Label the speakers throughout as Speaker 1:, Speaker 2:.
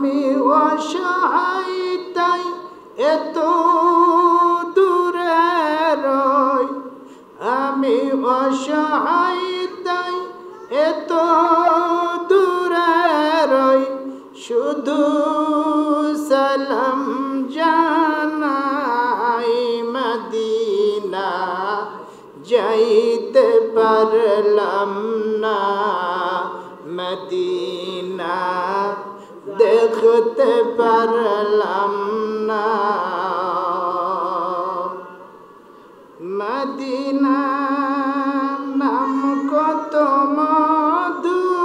Speaker 1: আমি অসহায় তাই এত দূরে রই, আমি অসহায় তাই এত দূরে রই, শুধু সালাম জানাই মদিনা যাইতে পারলাম না, মদিনা দেখতে পারলাম না। মদিনা নাম কত মধুর,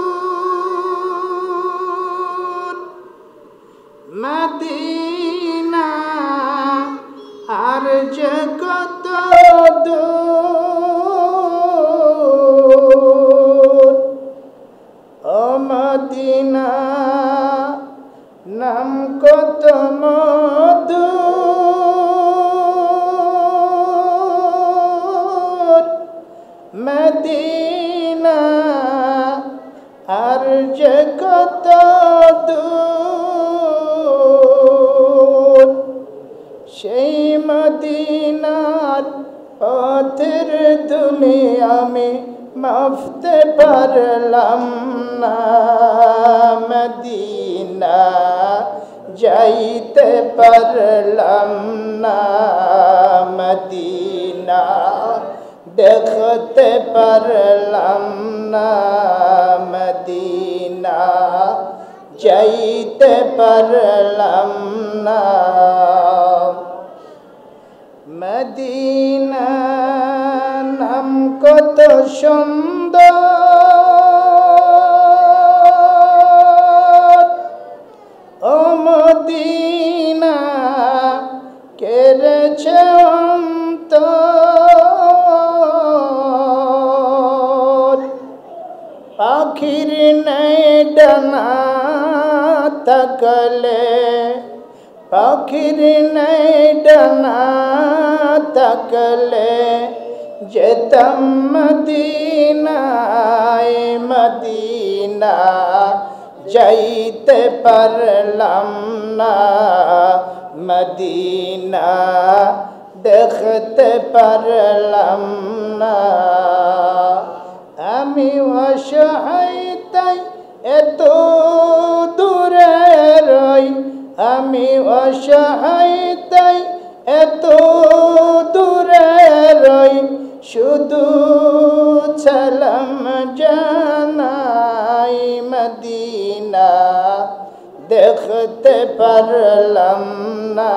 Speaker 1: মদিনা আর যে কত দূর, ও মদিনা নাম কত মধুর, মদিনা আর যে কত দূর, সেই মদিনার পথের ধুলি আমি মাপতে পারলাম না, মদিনা যাইতে পারলাম না, মদিনা দেখতে পারলাম না, মদিনা যাইতে পারলাম না। মদিনা নাম কত সুন্দর, ও মদিনা কেড়েছে অন্তর, পাখির নাই ডানা থাকলে, পাখির নাই ডানা থাকলে যেতাম মদিনায়, মদিনা যাইতে পারলাম না, মদিনা দেখতে পারলাম না। আমি অসহায় তাই এত দূরে রই, আমি অসহায় তাই এত দূরে রই, শুধু সালাম জানাই মদিনা দেখতে পারলাম না,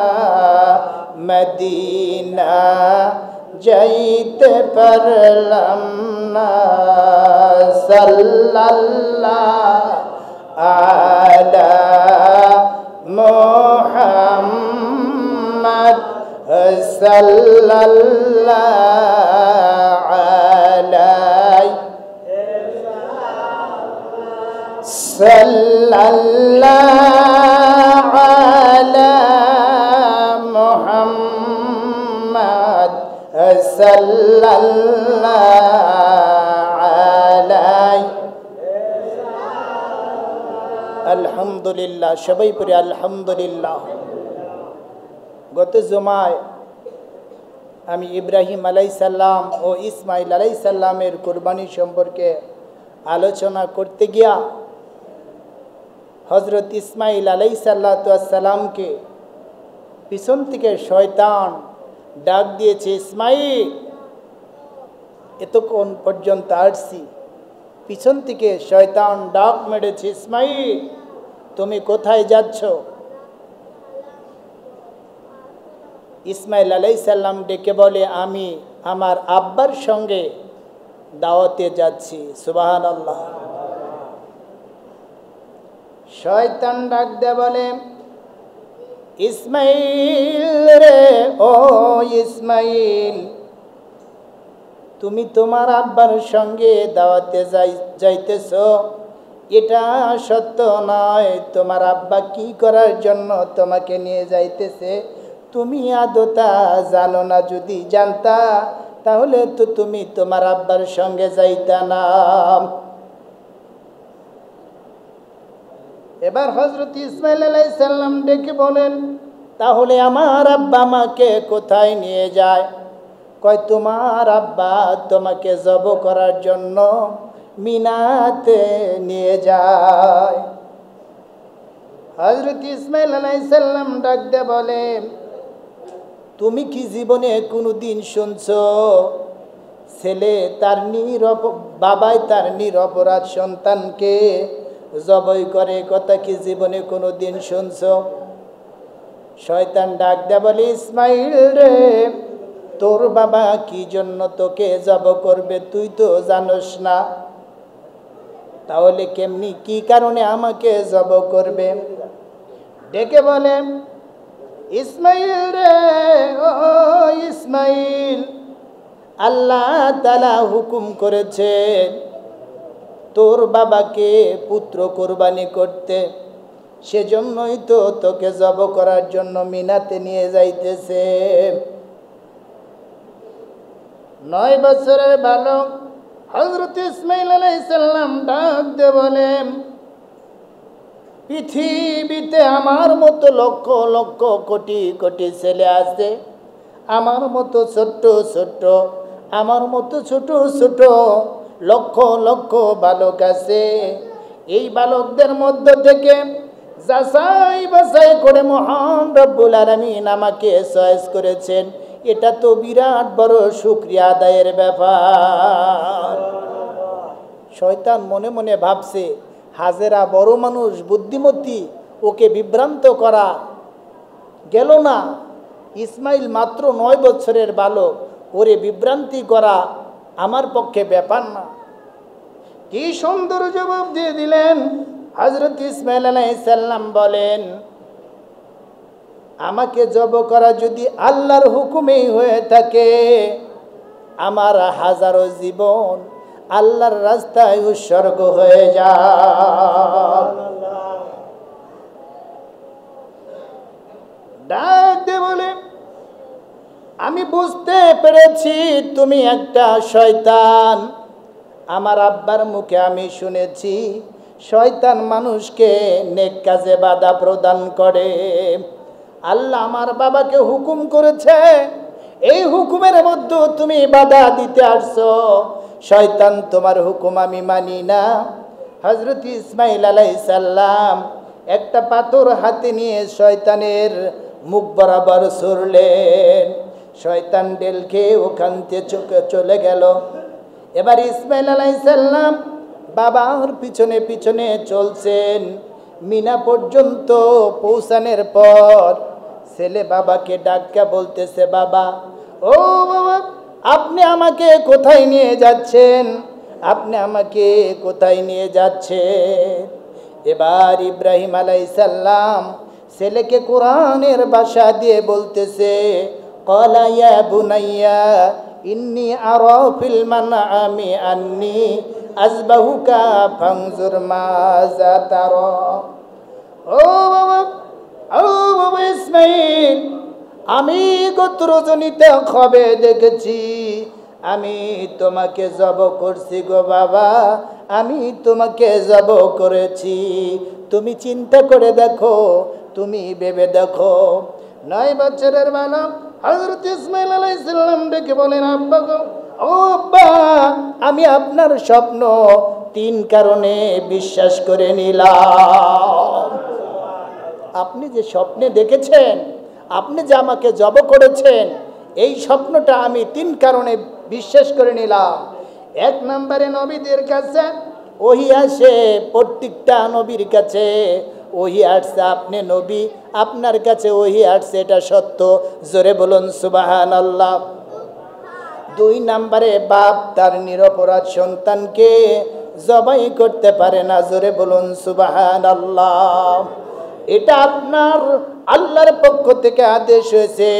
Speaker 1: মদিনা যাইতে পারলাম না। সাল্লাল্লাহু আলা মুহাম্মদ, সাল্লাল্লাহু আলাইহি সাল্লাল্লাহু আলা মুহাম্মদ, সাল্লাল্লাহু আলাইহি। আলহামদুলিল্লাহ, সবাই পড়ে আলহামদুলিল্লাহ। গত জুমায় আমি ইব্রাহিম আলাইহিস সালাম ও ইসমাইল আলাইহিস সালামের কুরবানি সম্পর্কে আলোচনা করতে গিয়া হযরত ইসমাইল আলাইহিস সালামকে পিছন থেকে শয়তান ডাক দিয়েছে, ইসমাইল এতক্ষণ পর্যন্ত আসছি, পিছন থেকে শয়তান ডাক মেরেছে, ইসমাইল তুমি কোথায় যাচ্ছ? ইসমাইল আলাইহিস সালাম ডেকে বলে, আমি আমার আব্বার সঙ্গে দাওয়াতে যাচ্ছি। সুবহানাল্লাহ। শয়তান ডাক দে বলে, ইসমাইল রে, ও ইসমাইল তুমি তোমার আব্বার সঙ্গে দাওয়াতে যাইতেছ, এটা সত্য নয়। তোমার আব্বা কি করার জন্য তোমাকে নিয়ে যাইতেছে তুমি আদতা জানো না, যদি জানতা তাহলে তো তুমি তোমার আব্বার সঙ্গে যাইতা না। এবার হযরত ইসমাঈল আলাইহিস সালাম ডেকে বলেন, তাহলে আমার আব্বা আমাকে কোথায় নিয়ে যায়? কয়, তোমার আব্বা তোমাকে জব করার জন্য মিনাতে নিয়ে যায়। হযরত ইসমাঈল আলাইহিস সালাম ডাক দিয়ে বলে, তুমি কি জীবনে কোনোদিন শুনছো ছেলে তার বাবাই তার নিরপরাধ সন্তানকে জবাই করে? কথা কি জীবনে কোনোদিন শুনছো? শয়তান ডাক দেয়া বলে, ইসমাঈল রে, তোর বাবা কি জন্য তোকে জব করবে তুই তো জানোস না, তাহলে কেমনি কি কারণে আমাকে জব করবে? ডেকে বলে, ইসমাঈল রে, ও ইসমাঈল, আল্লাহ তাআলা হুকুম করেছেন তোর বাবাকে পুত্র কোরবানি করতে, সেজন্যই তো তোকে জব করার জন্য মিনাতে নিয়ে যাইতেছে। 9 বছরের বালক হযরত ইসমাঈল আলাইহিস সালাম ডাক দিয়ে বলেন, পৃথিবীতে আমার মতো লক্ষ লক্ষ কোটি কোটি ছেলে আছে, আমার মতো ছোট্ট ছোট্ট, আমার মতো ছোট ছোট লক্ষ লক্ষ বালক আছে। এই বালকদের মধ্য থেকে যাচাই বাছাই করে মহান রব্বুল আলামিন আমাকে চয়েস করেছেন, এটা তো বিরাট বড় শুকরিয়া আদায়ের ব্যাপার। শয়তান মনে মনে ভাবছে, হাজেরা বড় মানুষ, বুদ্ধিমতী, ওকে বিভ্রান্ত করা গেল না। ইসমাঈল মাত্র 9 বছরের বালক, ওরে বিভ্রান্তি করা আমার পক্ষে ব্যাপার না। কি সুন্দর জবাব দিয়ে দিলেন। হযরত ইসমাঈল আলাইহিস সালাম বলেন, আমাকে জব করা যদি আল্লাহর হুকুমেই হয়ে থাকে, আমার হাজারো জীবন আল্লাহর রাস্তায় উৎসর্গ হয়ে যায়। ডাক দিয়ে বলে, আমি বুঝতে পেরেছি তুমি একটা শয়তান। আমার আব্বার মুখে আমি শুনেছি শয়তান মানুষকে নেক কাজে বাধা প্রদান করে। আল্লাহ আমার বাবাকে হুকুম করেছে, এই হুকুমের মধ্যে তুমি বাধা দিতে আসছো। শয়তান, তোমার হুকুম আমি মানি না। হযরত ইসমাঈল আলাইহিস সালাম একটা পাথর হাতে নিয়ে শয়তানের মুখ বরাবর ছুঁড়লেন। শয়তান ডেল খেয়ে ওখান থেকে চলে গেল। এবার ইসমাঈল আলাইহিস সালাম বাবার পিছনে পিছনে চলছেন। মিনা পর্যন্ত পৌঁছানোর পর ছেলে বাবাকে ডাক্কা বলতেছে, বাবা, ও বাবা, আপনি আমাকে কোথায় নিয়ে যাচ্ছেন? আপনি আমাকে কোথায় নিয়ে যাচ্ছেন? এবার ইব্রাহিম আলাইহিস সালাম ছেলেকে কোরআনের ভাষা দিয়ে বলতেছে, ক্বালা ইয়া বুনাইয়া ইন্নী আরা ফিল মানআমি আন্নী আযবাহুকা ফানজুর মাযা তারা। ও বাবা ইসমাঈল, আমি গত রজনীতে খবে দেখেছি, আমি তোমাকে জব করছি গো বাবা, আমি তোমাকে জব করেছি। তুমি চিন্তা করে দেখো, তুমি ভেবে দেখো। 9 বছরের বালক হযরত ইসমাঈল আলাইহিস সালাম ডেকে বলেন, আব্বা গো, ও আব্বা, আমি আপনার স্বপ্ন 3 কারণে বিশ্বাস করে নিলাম। আপনি যে স্বপ্নে দেখেছেন, আপনি যে আমাকে জব করেছেন, এই স্বপ্নটা আমি 3 কারণে বিশ্বাস করে নিলাম। 1 নম্বরে নবীদের কাছে ওহী আসে, প্রত্যেকটা নবীর কাছে ওহী আসছে। আপনি নবী, আপনার কাছে ওহী আসছে, এটা সত্য। জোরে বলুন সুবহানাল্লাহ। 2 নম্বরে বাপ তার নিরপরাধ সন্তানকে জবাই করতে পারে না। জোরে বলুন সুবহানাল্লাহ। এটা আপনার আল্লাহর পক্ষ থেকে আদেশ হয়েছে,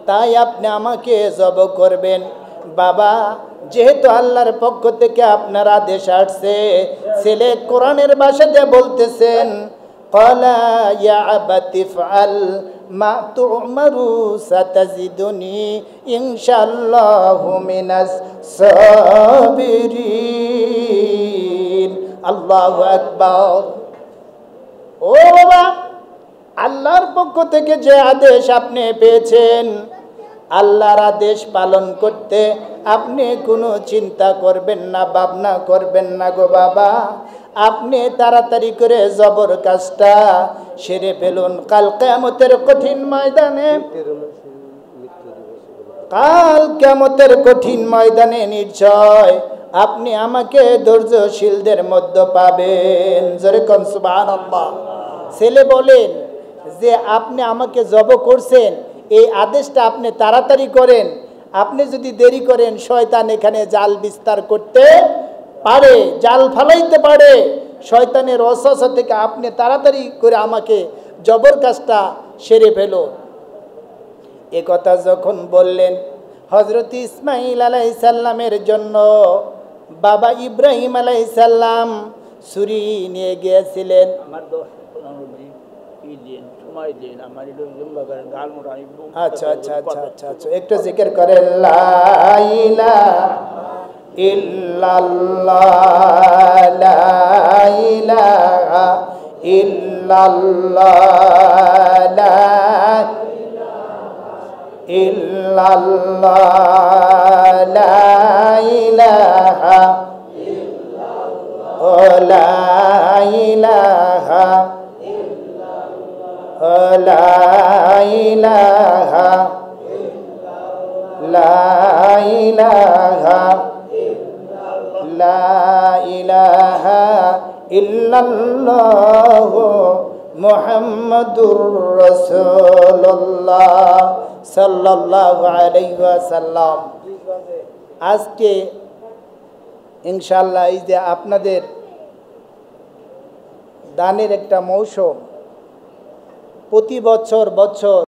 Speaker 1: তাই আপনি আমাকে জব করবেন। বাবা, যেহেতু আল্লাহর পক্ষ থেকে আপনার আদেশ আসছে, ছেলে কোরআনের ভাষাতে বলতেছেন, ক্বালা ইয়া আবাতি ফাআল মা তু'মারু সাতাজিদুনি ইনশাআল্লাহু মিনাস সাবিরিন। আল্লাহু আকবার। ও বাবা, আল্লাহর পক্ষ থেকে যে আদেশ আপনি পেয়েছেন, আল্লাহর আদেশ পালন করতে আপনি কোনো চিন্তা করবেন না, ভাবনা করবেন না গো বাবা। আপনি তাড়াতাড়ি করে জবর কাজটা সেরে ফেলুন। কাল কিয়ামতের কঠিন ময়দানে, কাল কিয়ামতের কঠিন ময়দানে নিশ্চয় আপনি আমাকে ধৈর্যশীলদের মধ্যে পাবেন। জোরে কোন সুবহানাল্লাহ। ছেলে বলেন যে আপনি আমাকে জব করছেন, এই আদেশটা আপনি তাড়াতাড়ি করেন। আপনি যদি দেরি করেন, শয়তান এখানে জাল বিস্তার করতে পারে, জাল ফালাইতে পারে। শয়তানের ওয়াসওয়াসা থেকে আপনি তাড়াতাড়ি করে আমাকে জবর কাজটা সেরে ফেলো। এ কথা যখন বললেন, হযরত ইসমাঈল আলাইহিস সালামের জন্য বাবা ইব্রাহিম আলাইহিস সালাম ছুরি নিয়ে গিয়েছিলেন। আচ্ছা আচ্ছা আচ্ছা আচ্ছা আচ্ছা, একটু জিকির করেন, লা ইলাহা ইল্লাল্লাহ, লা ইলাহা ইল্লাল্লাহ, লা ইল্লাল্লাহ, লা ইলাহা ইল্লাল্লাহ, লা ইলাহা লা ইলাহা লা ইলাহা লা ইলাহা ইল্লাল্লাহ মুহাম্মাদুর রাসূলুল্লাহ সাল্লাল্লাহু আলাইহি ওয়াসাল্লাম। আজকে ইনশাআল্লাহ এই যে আপনাদের দানের একটা মৌসুম, প্রতি বছর